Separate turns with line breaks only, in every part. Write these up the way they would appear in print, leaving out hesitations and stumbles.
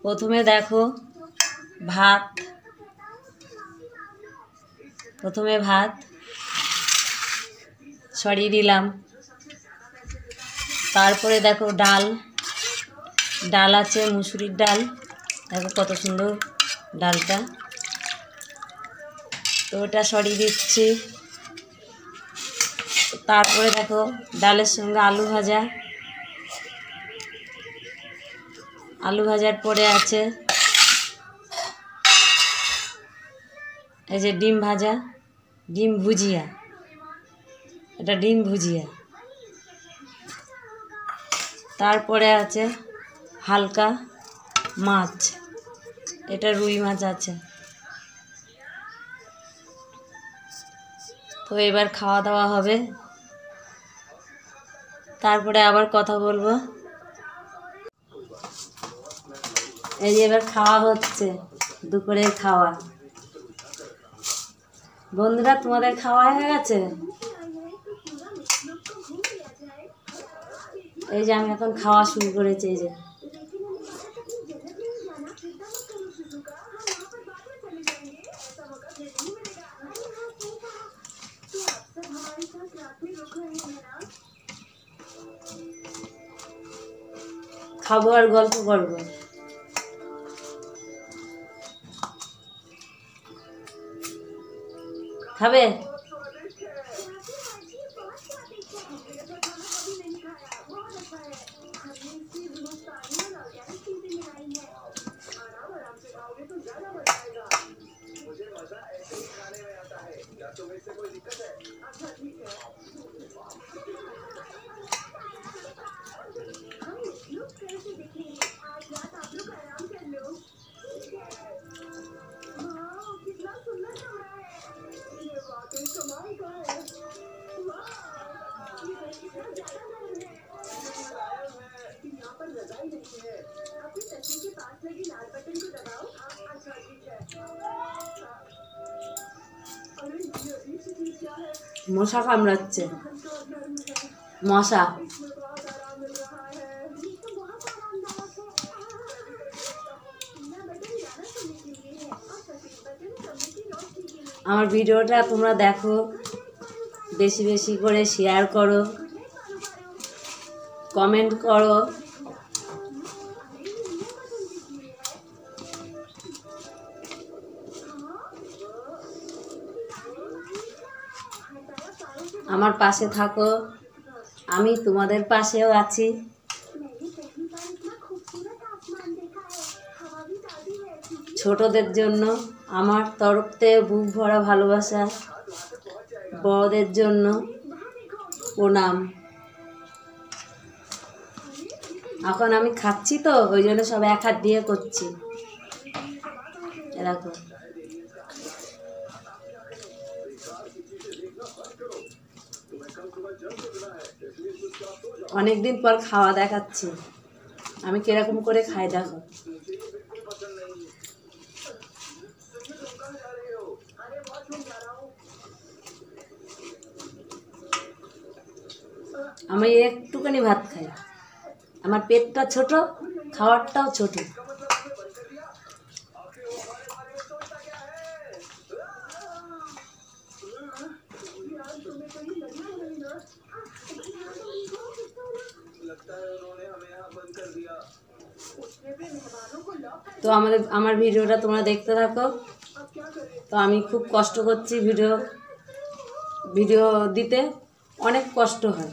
প্রথমে দেখো ভাত, ছড়িয়ে দিলাম। তারপরে দেখো ডাল আছে, মুসুরির ডাল। দেখো কত সুন্দর ডালটা, তো ওটা ছড়িয়ে দিচ্ছি। তারপরে দেখো ডালের সঙ্গে আলু ভাজার পরে আছে এই যে ডিম ভুজিয়া, এটা ডিম ভুজিয়া। তারপরে আছে হালকা মাছ, এটা রুই মাছ আছে। তো এবার খাওয়া দাওয়া হবে, তারপরে আবার কথা বলবো। এই যে এবার খাওয়া হচ্ছে, দুপুরের খাওয়া। বন্ধুরা, তোমাদের খাওয়া হয়ে গেছে? এই যে আমি এখন খাওয়া শুরু করেছি। এই যে খাবো আর গল্প করবো। খাবে? মশা কামড়াচ্ছে, মশা। আমার ভিডিওটা তোমরা দেখো, বেশি বেশি করে শেয়ার করো, কমেন্ট করো। আমার পাশে থাকো, আমি তোমাদের পাশেও আছি। ছোটদের জন্য আমার তরফ থেকে বুক ভরা ভালোবাসা, বড়দের জন্য প্রণাম। এখন আমি খাচ্ছি তো, ওই জন্য সব এক হাত দিয়ে করছি। এরকম অনেকদিন পর খাওয়া দেখাচ্ছি, আমি কিরকম করে খাই দেখো। আমি একটুখানি ভাত খাই, আমার পেটটা ছোট, খাওয়ারটাও ছোট। তো আমার ভিডিওটা তোমরা দেখতে থাকো। তো আমি খুব কষ্ট করছি ভিডিও দিতে, অনেক কষ্ট হয়,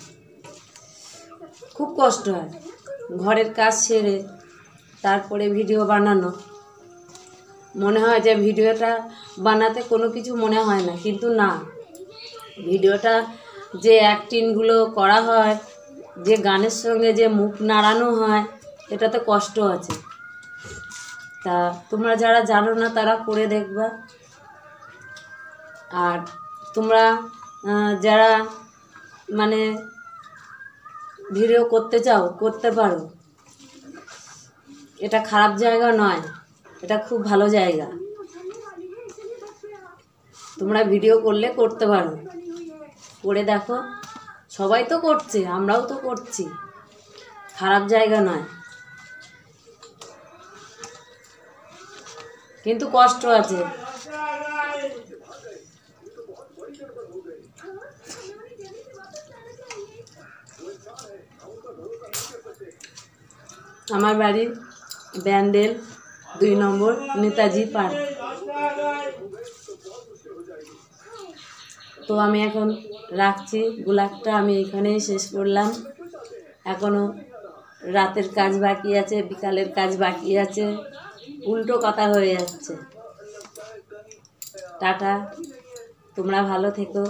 খুব কষ্ট হয়। ঘরের কাজ সেরে তারপরে ভিডিও বানানো, মনে হয় যে ভিডিওটা বানাতে কোনো কিছু মনে হয় না, কিন্তু না, ভিডিওটা যে অ্যাক্টিংগুলো করা হয়, যে গানের সঙ্গে যে মুখ নাড়ানো হয়, এটাতে কষ্ট আছে। তা তোমরা যারা জানো না তারা করে দেখবা। আর তোমরা যারা মানে ভিডিও করতে চাও, করতে পারো। এটা খারাপ জায়গা নয়, এটা খুব ভালো জায়গা। তোমরা ভিডিও করলে করতে পারো, করে দেখো। সবাই তো করছে, আমরাও তো করছি, খারাপ জায়গা নয়। কিন্তু কষ্ট আছে। আমার বাড়ি ব্যান্ডেল 2 নম্বর নেতাজি পার্ক। তো আমি এখন রাখছি, ব্লগটা আমি এখানেই শেষ করলাম। এখনও রাতের কাজ বাকি আছে, বিকালের কাজ বাকি আছে, উল্টো কথা হয়ে যাচ্ছে। টাটা, তোমরা ভালো থেকো।